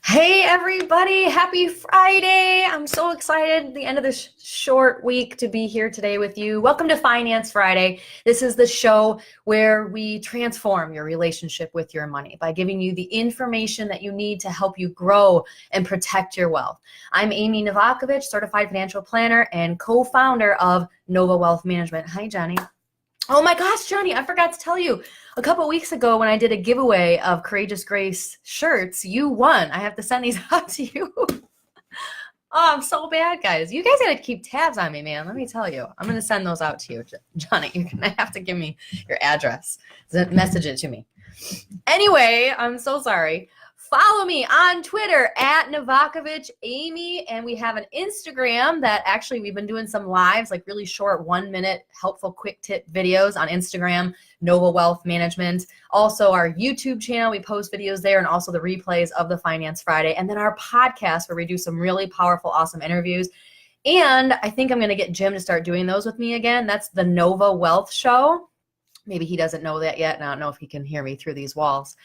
Hey everybody, happy Friday. I'm so excited the end of this short week to be here today with you. Welcome to Finance Friday. This is the show where we transform your relationship with your money by giving you the information that you need to help you grow and protect your wealth. I'm Amy Novakovich, certified financial planner and co-founder of Nova Wealth Management. Hi, Johnny. Oh my gosh, Johnny, I forgot to tell you. A couple of weeks ago when I did a giveaway of Courageous Grace shirts, you won. I have to send these out to you. Oh, I'm so bad, guys. You guys got to keep tabs on me, man. Let me tell you. I'm going to send those out to you. Johnny, you're going to have to give me your address. Message it to me. Anyway, I'm so sorry. Follow me on Twitter at Novakovich Amy, and we have an Instagram that actually we've been doing some lives, like really short 1-minute helpful quick tip videos on Instagram, Nova Wealth Management. Also our YouTube channel, we post videos there, and also the replays of the Finance Friday, and then our podcast where we do some really powerful, awesome interviews. And I think I'm going to get Jim to start doing those with me again. That's the Nova Wealth Show. Maybe he doesn't know that yet, and I don't know if he can hear me through these walls.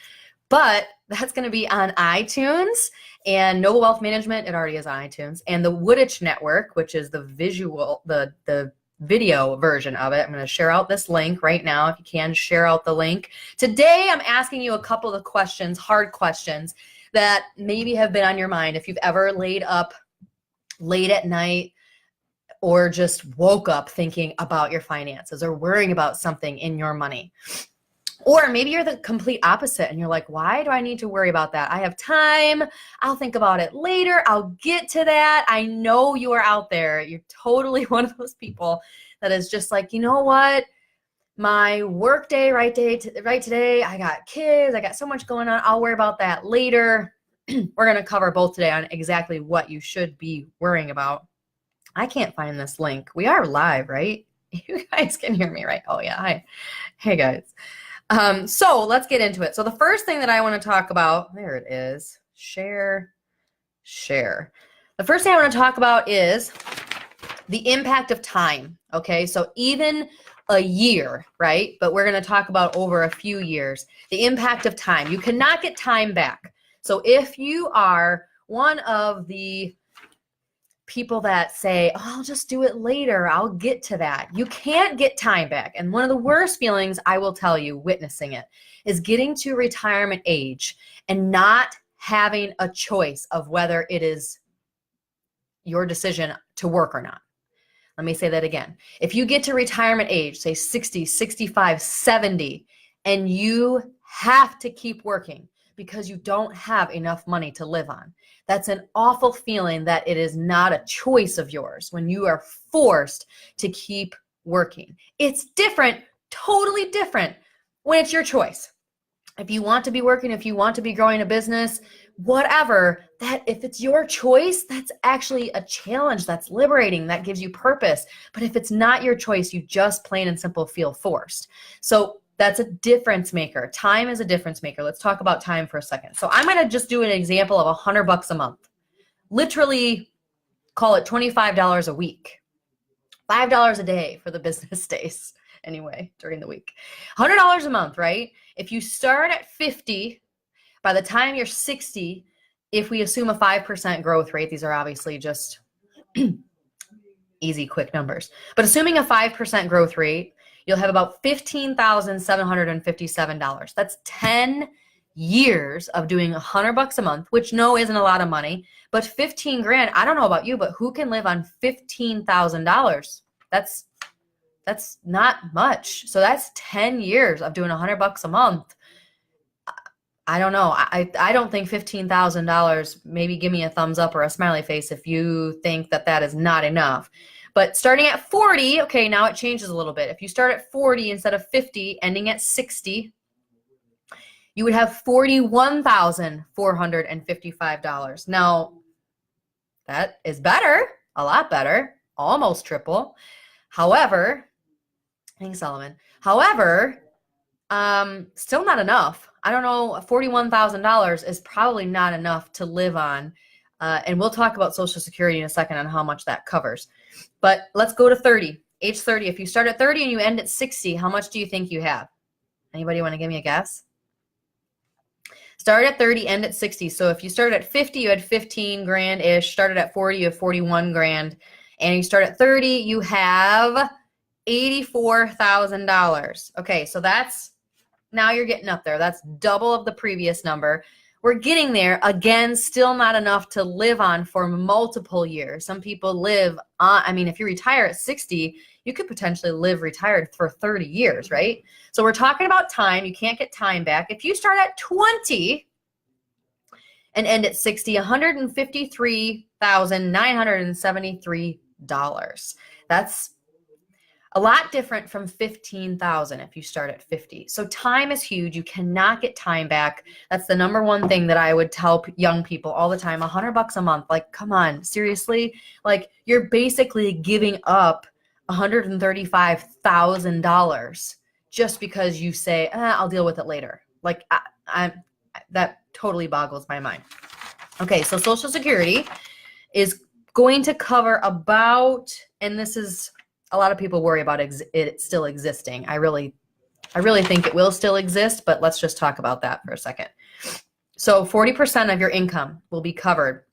But that's going to be on iTunes, and Nova Wealth Management, it already is on iTunes, and the Wooditch Network, which is the video version of it. I'm going to share out this link right now. If you can, share out the link. Today, I'm asking you a couple of questions, hard questions that maybe have been on your mind. If you've ever laid up late at night or just woke up thinking about your finances or worrying about something in your money. Or maybe you're the complete opposite and you're like, why do I need to worry about that? I have time. I'll think about it later. I'll get to that. I know you are out there. You're totally one of those people that is just like, you know what? My work day, right today, I got kids. I got so much going on. I'll worry about that later. We're going to cover both today on exactly what you should be worrying about. I can't find this link. We are live, right? You guys can hear me, right? Oh, yeah. Hi. Hey, guys. So let's get into it. So the first thing that I want to talk about, there it is, share. The first thing I want to talk about is the impact of time. Okay, so even a year, right? But we're going to talk about over a few years, the impact of time. You cannot get time back. So if you are one of the people that say, oh, I'll just do it later, I'll get to that. You can't get time back. And one of the worst feelings, I will tell you, witnessing it, is getting to retirement age and not having a choice of whether it is your decision to work or not. Let me say that again. If you get to retirement age, say 60, 65, 70, and you have to keep working because you don't have enough money to live on, that's an awful feeling that it is not a choice of yours when you are forced to keep working. It's different, totally different when it's your choice. If you want to be working, if you want to be growing a business, whatever, that if it's your choice, that's actually a challenge. That's liberating. That gives you purpose. But if it's not your choice, you just plain and simple feel forced. So that's a difference maker. Time is a difference maker. Let's talk about time for a second. So I'm going to just do an example of $100 a month. Literally call it $25 a week. $5 a day for the business days anyway, during the week. $100 a month, right? If you start at 50, by the time you're 60, if we assume a 5% growth rate, these are obviously just easy, quick numbers. But assuming a 5% growth rate, you'll have about $15,757. That's 10 years of doing $100 a month, which no isn't a lot of money, but 15 grand. I don't know about you, but who can live on $15,000? That's not much. So that's 10 years of doing $100 a month. I don't know. I don't think $15,000, maybe give me a thumbs up or a smiley face if you think that that is not enough. But starting at 40, okay, now it changes a little bit. If you start at 40 instead of 50, ending at 60, you would have $41,455. Now, that is better, a lot better, almost triple. However, thanks, Solomon. However, still not enough. I don't know, $41,000 is probably not enough to live on. And we'll talk about Social Security in a second on how much that covers. But let's go to 30, age 30. If you start at 30 and you end at 60, how much do you think you have? Anybody want to give me a guess? Start at 30, end at 60. So if you started at 50, you had 15 grand-ish. Started at 40, you have 41 grand. And you start at 30, you have $84,000. Okay, so now you're getting up there. That's double of the previous number. We're getting there. Again, still not enough to live on for multiple years. Some people live on, if you retire at 60, you could potentially live retired for 30 years, right? So we're talking about time. You can't get time back. If you start at 20 and end at 60, $153,973. That's a lot different from 15,000 if you start at 50. So time is huge. You cannot get time back. That's the number one thing that I would tell young people all the time. $100 a month. Like, come on, seriously? Like, you're basically giving up $135,000 just because you say, I'll deal with it later. Like, that totally boggles my mind. Okay, so Social Security is going to cover about, and this is, a lot of people worry about it still existing. I really think it will still exist, but let's just talk about that for a second. So 40% of your income will be covered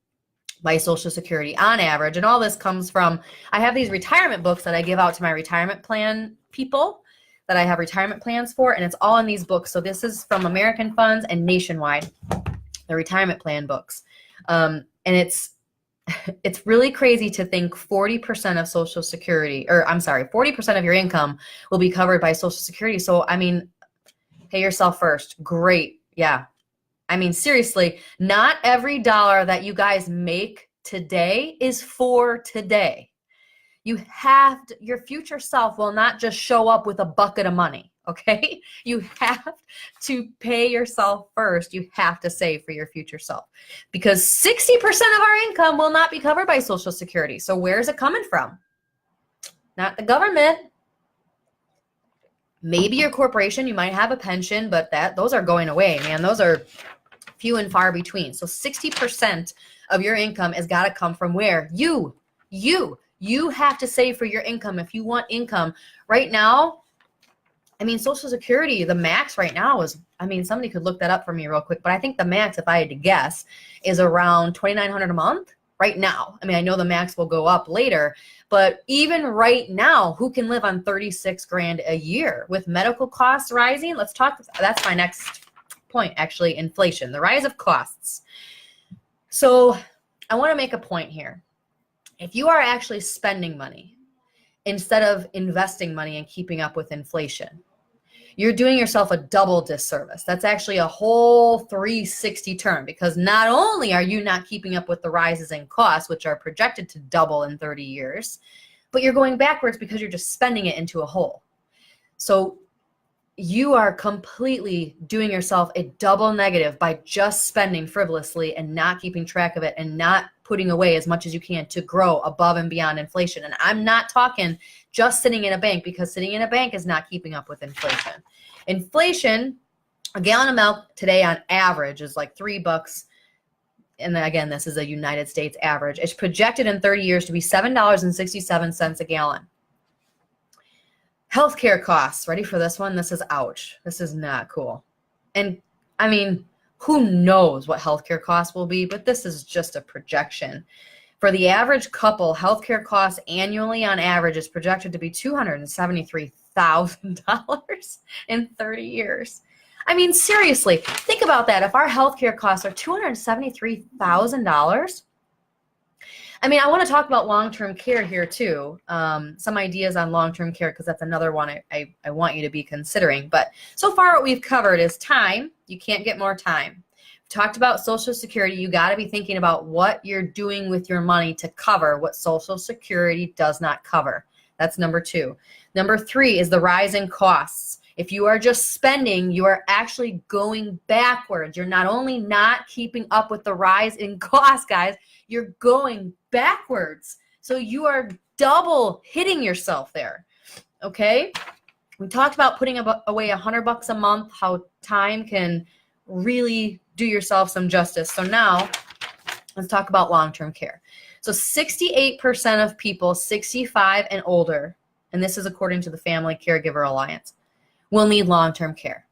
by Social Security on average. And all this comes from, I have these retirement books that I give out to my retirement plan people that I have retirement plans for, and it's all in these books. So this is from American Funds and Nationwide, the retirement plan books. And it's really crazy to think 40% of Social Security, 40% of your income will be covered by Social Security. So, pay yourself first. Great. Yeah. Seriously, not every dollar that you guys make today is for today. Your future self will not just show up with a bucket of money. Okay. You have to pay yourself first. You have to save for your future self, because 60% of our income will not be covered by Social Security. So where's it coming from? Not the government. Maybe your corporation, you might have a pension, but those are going away, man. Those are few and far between. So 60% of your income has got to come from where? You have to save for your income. If you want income right now, Social Security, the max right now is, somebody could look that up for me real quick, but I think the max, if I had to guess, is around $2,900 a month right now. I know the max will go up later, but even right now, who can live on 36 grand a year with medical costs rising? Let's talk. That's my next point, actually, inflation, the rise of costs. So I want to make a point here. If you are actually spending money instead of investing money and keeping up with inflation, you're doing yourself a double disservice. That's actually a whole 360 turn, because not only are you not keeping up with the rises in costs, which are projected to double in 30 years, but you're going backwards because you're just spending it into a hole. So you are completely doing yourself a double negative by just spending frivolously and not keeping track of it and not putting away as much as you can to grow above and beyond inflation. And I'm not talking just sitting in a bank, because sitting in a bank is not keeping up with inflation. Inflation, a gallon of milk today on average is like $3. And then again, this is a United States average. It's projected in 30 years to be $7.67 a gallon. Healthcare costs, ready for this one? This is ouch. This is not cool. And who knows what healthcare costs will be, but this is just a projection. For the average couple, healthcare costs annually on average is projected to be $273,000 in 30 years. Seriously, think about that. If our healthcare costs are $273,000, I want to talk about long-term care here too. Some ideas on long-term care, because that's another one I want you to be considering. But so far what we've covered is time. You can't get more time. We've talked about Social Security. You got to be thinking about what you're doing with your money to cover what Social Security does not cover. That's number 2. Number 3 is the rise in costs. If you are just spending, you are actually going backwards. You're not only not keeping up with the rise in costs, guys, you're going backwards. So you are double hitting yourself there. Okay? We talked about putting away $100 a month, how time can really do yourself some justice. So now let's talk about long-term care. So 68% of people 65 and older, and this is according to the Family Caregiver Alliance, will need long-term care.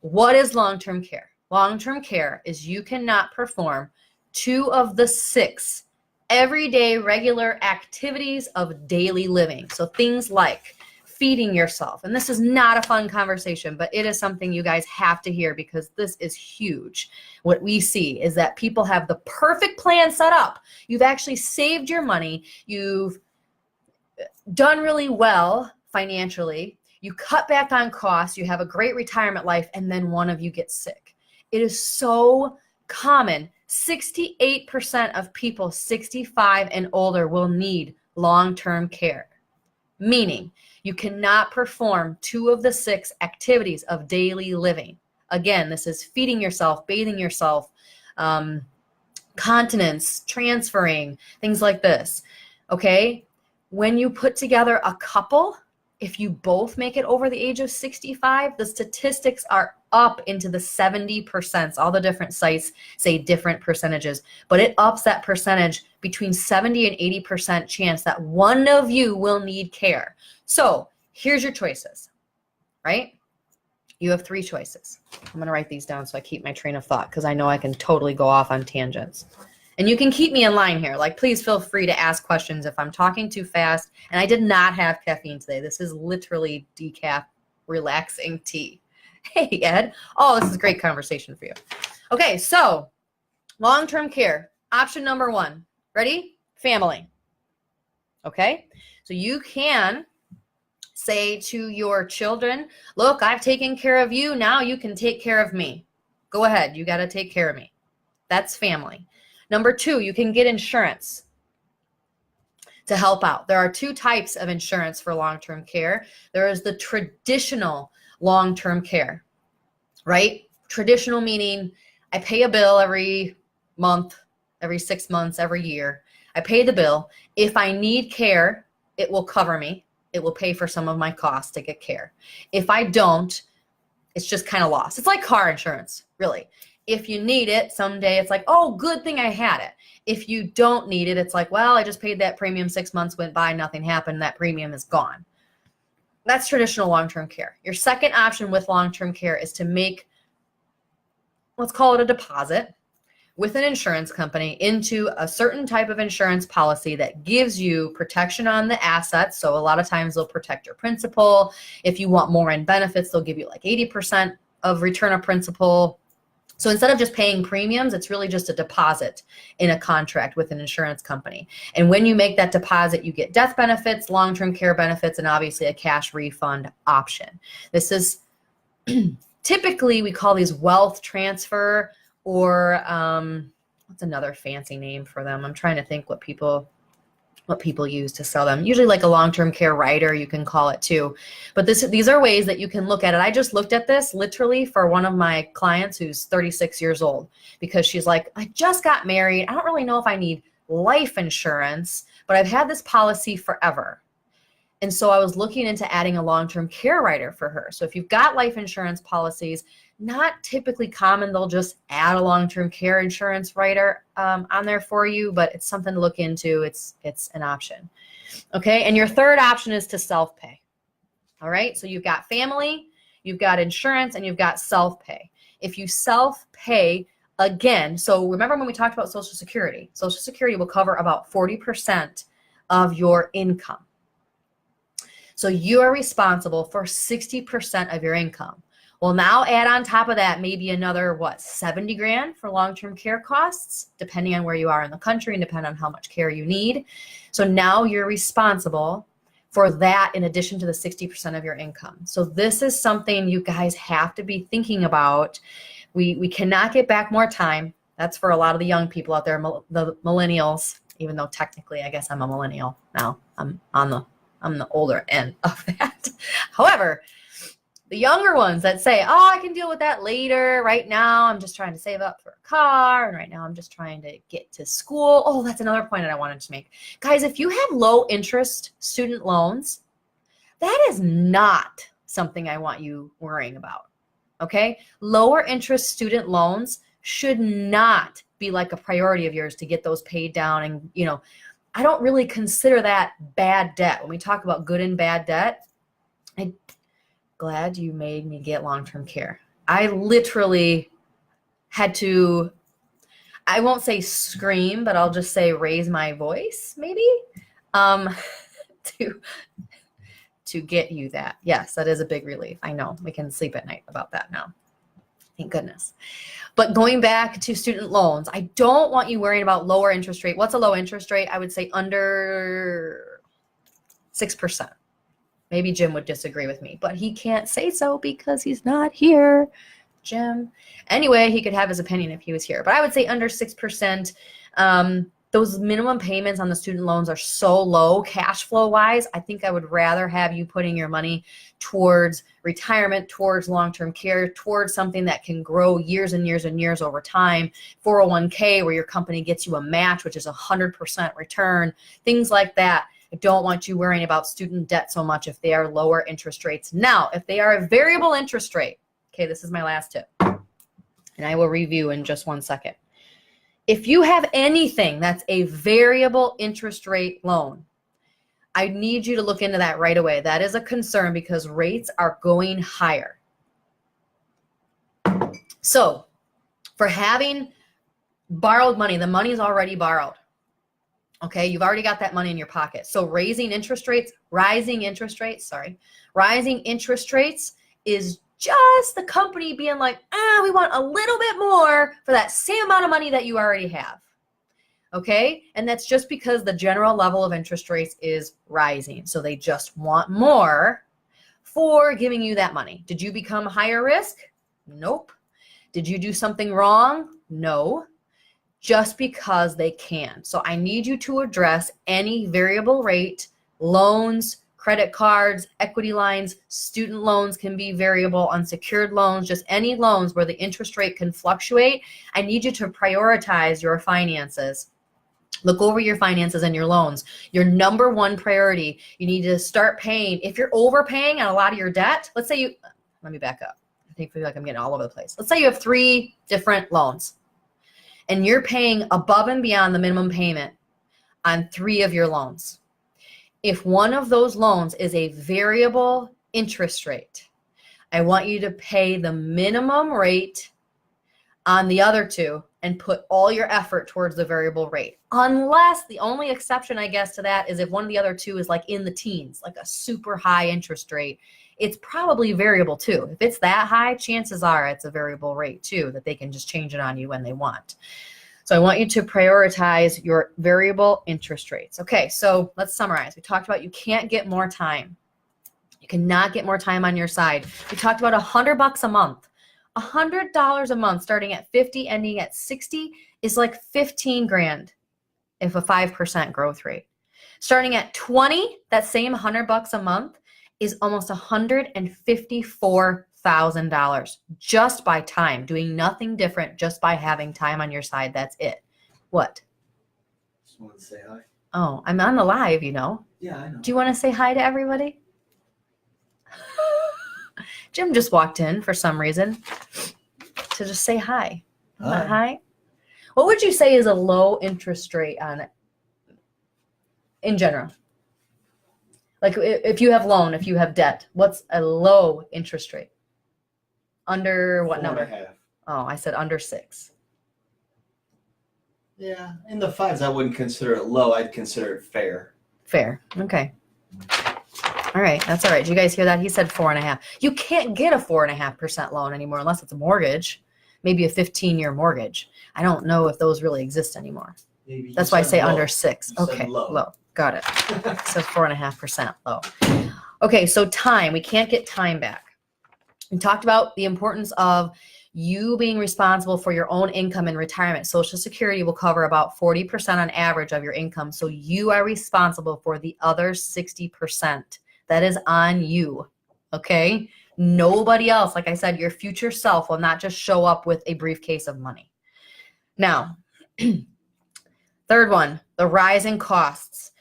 What is long-term care? Long-term care is you cannot perform 2 of the 6 everyday regular activities of daily living. So things like feeding yourself. And this is not a fun conversation, but it is something you guys have to hear because this is huge. What we see is that people have the perfect plan set up. You've actually saved your money. You've done really well financially. You cut back on costs. You have a great retirement life, and then one of you gets sick. It is so common. 68% of people 65 and older will need long-term care, meaning you cannot perform 2 of the 6 activities of daily living. Again, this is feeding yourself, bathing yourself, continence, transferring, things like this. Okay? When you put together a couple, if you both make it over the age of 65, the statistics are up into the 70%. All the different sites say different percentages, but it ups that percentage between 70 and 80% chance that one of you will need care. So here's your choices, right? You have 3 choices. I'm going to write these down so I keep my train of thought because I know I can totally go off on tangents. And you can keep me in line here. Like, please feel free to ask questions if I'm talking too fast. And I did not have caffeine today. This is literally decaf relaxing tea. Hey, Ed. Oh, this is a great conversation for you. Okay, so long-term care. Option number 1. Ready? Family. Okay? So you can say to your children, look, I've taken care of you. Now you can take care of me. Go ahead. You got to take care of me. That's family. Number 2, you can get insurance to help out. There are 2 types of insurance for long-term care. There is the traditional long-term care, right? Traditional meaning I pay a bill every month, every 6 months, every year. I pay the bill. If I need care, it will cover me. It will pay for some of my costs to get care. If I don't, it's just kind of lost. It's like car insurance, really. If you need it someday, it's like, oh, good thing I had it. If you don't need it, it's like, well, I just paid that premium, 6 months went by, nothing happened, that premium is gone. That's traditional long-term care. Your second option with long-term care is to make, let's call it a deposit with an insurance company into a certain type of insurance policy that gives you protection on the assets. So a lot of times they'll protect your principal. If you want more in benefits, they'll give you like 80% of return of principal. So instead of just paying premiums, it's really just a deposit in a contract with an insurance company. And when you make that deposit, you get death benefits, long-term care benefits, and obviously a cash refund option. This is typically, we call these wealth transfer, or what's another fancy name for them? I'm trying to think what people use to sell them. Usually like a long-term care rider, you can call it too. But these are ways that you can look at it. I just looked at this literally for one of my clients who's 36 years old because she's like, I just got married. I don't really know if I need life insurance, but I've had this policy forever. And so I was looking into adding a long-term care rider for her. So if you've got life insurance policies, not typically common, they'll just add a long-term care insurance rider on there for you, but it's something to look into. It's an option. Okay, and your third option is to self-pay. All right, so you've got family, you've got insurance, and you've got self-pay. If you self-pay, again, so remember when we talked about Social Security, Social Security will cover about 40% of your income. So you are responsible for 60% of your income. Well, now add on top of that maybe another, 70 grand for long-term care costs, depending on where you are in the country and depending on how much care you need. So now you're responsible for that in addition to the 60% of your income. So this is something you guys have to be thinking about. We cannot get back more time. That's for a lot of the young people out there, the millennials, even though technically I guess I'm a millennial now. I'm the older end of that. However, the younger ones that say, oh, I can deal with that later. Right now, I'm just trying to save up for a car. And right now, I'm just trying to get to school. Oh, that's another point that I wanted to make. Guys, if you have low interest student loans, that is not something I want you worrying about. Okay? Lower interest student loans should not be like a priority of yours to get those paid down. And, I don't really consider that bad debt. When we talk about good and bad debt, I'm glad you made me get long-term care. I literally had to, I won't say scream, but I'll just say raise my voice, maybe, to get you that. Yes, that is a big relief. I know. We can sleep at night about that now. Thank goodness. But going back to student loans, I don't want you worrying about lower interest rate. What's a low interest rate? I would say under 6%. Maybe Jim would disagree with me, but he can't say so because he's not here, Jim. Anyway, he could have his opinion if he was here, but I would say under 6%. Those minimum payments on the student loans are so low cash flow wise. I think I would rather have you putting your money towards retirement, towards long-term care, towards something that can grow years and years and years over time. 401k, where your company gets you a match, which is 100% return, things like that. I don't want you worrying about student debt so much if they are lower interest rates. Now, if they are a variable interest rate, okay, this is my last tip, and I will review in just one second. If you have anything that's a variable interest rate loan, I need you to look into that right away. That is a concern because rates are going higher. So for having borrowed money, the money is already borrowed. Okay, you've already got that money in your pocket. So rising interest rates is just the company being like, we want a little bit more for that same amount of money that you already have. Okay, and that's just because the general level of interest rates is rising. So they just want more for giving you that money. Did you become higher risk? Nope. Did you do something wrong? No. Just because they can. So I need you to address any variable rate loans, credit cards, equity lines, student loans can be variable, unsecured loans, just any loans where the interest rate can fluctuate. I need you to prioritize your finances. Look over your finances and your loans. Your number one priority, you need to start paying. If you're overpaying on a lot of your debt, let me back up. I feel like I'm getting all over the place. Let's say you have 3 different loans and you're paying above and beyond the minimum payment on 3 of your loans. If one of those loans is a variable interest rate, I want you to pay the minimum rate on the other 2 and put all your effort towards the variable rate. Unless the only exception, I guess, to that is if one of the other 2 is like in the teens, like a super high interest rate, it's probably variable too. If it's that high, chances are it's a variable rate too, that they can just change it on you when they want. So I want you to prioritize your variable interest rates. Okay, so let's summarize. We talked about you can't get more time. You cannot get more time on your side. We talked about $100 a month. $100 a month starting at 50, ending at 60 is like 15 grand if a 5% growth rate. Starting at 20, that same $100 a month is almost $154,000 just by time, doing nothing different, just by having time on your side. That's it. What? Just want to say hi. Oh, I'm on the live, you know. Yeah, I know. Do you want to say hi to everybody? Jim just walked in for some reason to just say hi. Hi. Hi. What would you say is a low interest rate on it in general? Like if you have loan, if you have debt, what's a low interest rate? Under what number? 4.5. Oh, I said under 6. Yeah, in the 5s, I wouldn't consider it low. I'd consider it fair. Fair. Okay. All right. That's all right. Did you guys hear that? He said 4.5. You can't get a 4.5% loan anymore unless it's a mortgage, maybe a 15-year mortgage. I don't know if those really exist anymore. Maybe. That's why I say low. under 6. You Okay. said low. Got it. So 4.5% low. Okay. So time, we can't get time back. We talked about the importance of you being responsible for your own income in retirement. Social Security will cover about 40% on average of your income. So you are responsible for the other 60%. That is on you. Okay. Nobody else. Like I said, your future self will not just show up with a briefcase of money. Now, third one, the rise in costs.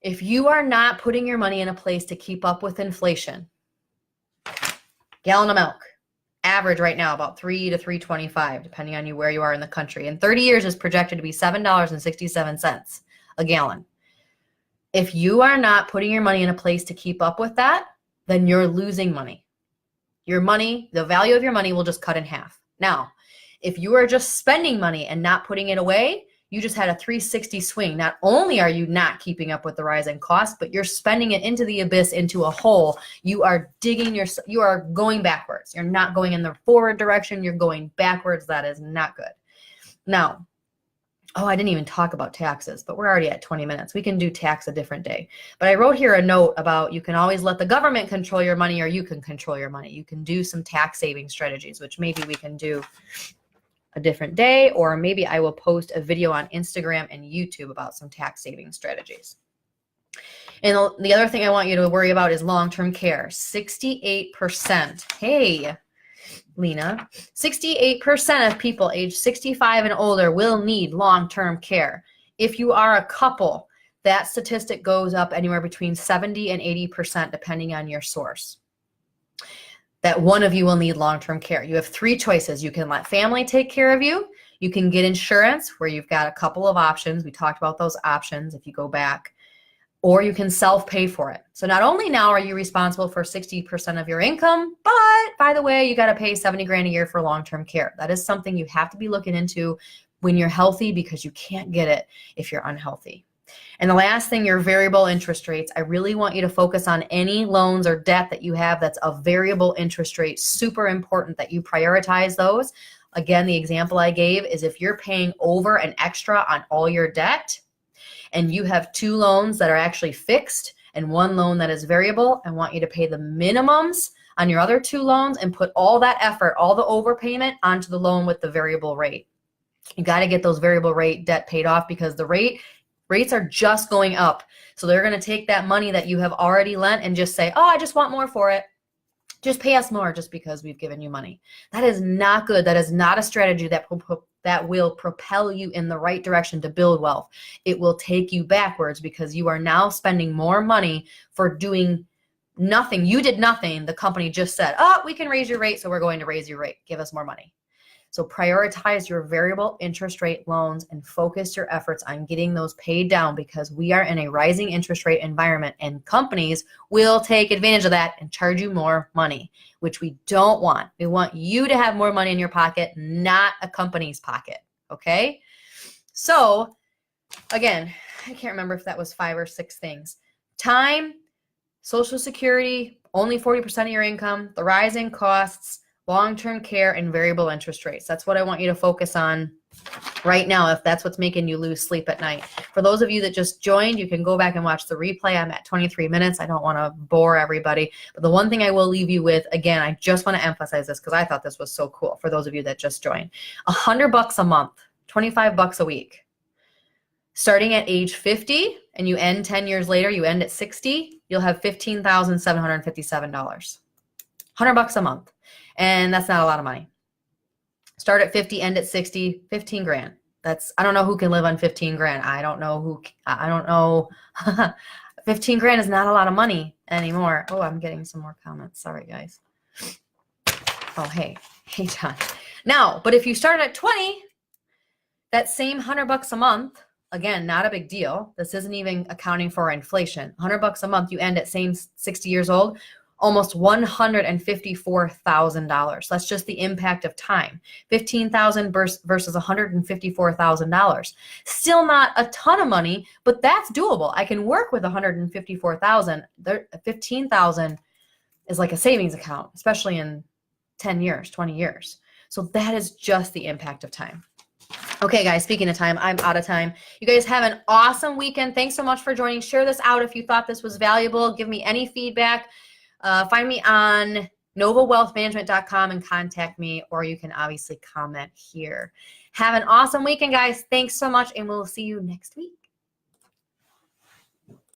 If you are not putting your money in a place to keep up with inflation, gallon of milk, average right now about $3 to $3.25, depending on where you are in the country. In 30 years is projected to be $7.67 a gallon. If you are not putting your money in a place to keep up with that, then you're losing money. Your money, the value of your money will just cut in half. Now, If you are just spending money and not putting it away, you just had a 360 swing. Not only are you not keeping up with the rising costs, but you're spending it into the abyss, into a hole. You are you are going backwards. You're not going in the forward direction. You're going backwards. That is not good. Now, oh, I didn't even talk about taxes, but we're already at 20 minutes. We can do tax a different day. But I wrote here a note about you can always let the government control your money, or you can control your money. You can do some tax saving strategies, which maybe we can do a different day, or maybe I will post a video on Instagram and YouTube about some tax saving strategies. And the other thing I want you to worry about is long-term care. 68%. Hey, Lena, 68% of people age 65 and older will need long-term care. If you are a couple, that statistic goes up anywhere between 70 and 80% depending on your source. That one of you will need long-term care. You have three choices. You can let family take care of you. You can get insurance, where you've got a couple of options. We talked about those options if you go back. Or you can self-pay for it. So not only now are you responsible for 60% of your income, but by the way, you got to pay 70 grand a year for long-term care. That is something you have to be looking into when you're healthy, because you can't get it if you're unhealthy. And the last thing, your variable interest rates. I really want you to focus on any loans or debt that you have that's a variable interest rate. Super important that you prioritize those. Again, the example I gave is if you're paying over and extra on all your debt, and you have two loans that are actually fixed and one loan that is variable, I want you to pay the minimums on your other two loans and put all that effort, all the overpayment, onto the loan with the variable rate. You got to get those variable rate debt paid off, because the rates are just going up. So they're going to take that money that you have already lent and just say, oh, I just want more for it. Just pay us more just because we've given you money. That is not good. That is not a strategy that will propel you in the right direction to build wealth. It will take you backwards, because you are now spending more money for doing nothing. You did nothing. The company just said, oh, we can raise your rate, so we're going to raise your rate. Give us more money. So prioritize your variable interest rate loans and focus your efforts on getting those paid down, because we are in a rising interest rate environment and companies will take advantage of that and charge you more money, which we don't want. We want you to have more money in your pocket, not a company's pocket. Okay? So again, I can't remember if that was 5 or 6 things. Time, Social Security, only 40% of your income, the rising costs, long-term care, and variable interest rates. That's what I want you to focus on right now, if that's what's making you lose sleep at night. For those of you that just joined, you can go back and watch the replay. I'm at 23 minutes. I don't want to bore everybody. But the one thing I will leave you with, again, I just want to emphasize this because I thought this was so cool for those of you that just joined. $100 a month, $25 a week. Starting at age 50 and you end 10 years later, you end at 60, you'll have $15,757. $100 a month. And that's not a lot of money. Start at 50, end at 60, 15 grand. I don't know who can live on 15 grand. I don't know. 15 grand is not a lot of money anymore. Oh, I'm getting some more comments. Sorry, guys. Oh, hey, John. Now, but if you start at 20, that same $100 a month, again, not a big deal. This isn't even accounting for inflation. $100 a month, you end at same 60 years old, almost $154,000. That's just the impact of time. $15,000 versus $154,000. Still not a ton of money, but that's doable. I can work with $154,000. $15,000 is like a savings account, especially in 10 years, 20 years. So that is just the impact of time. Okay, guys, speaking of time, I'm out of time. You guys have an awesome weekend. Thanks so much for joining. Share this out if you thought this was valuable. Give me any feedback. Find me on novawealthmanagement.com and contact me, or you can obviously comment here. Have an awesome weekend, guys. Thanks so much, and we'll see you next week.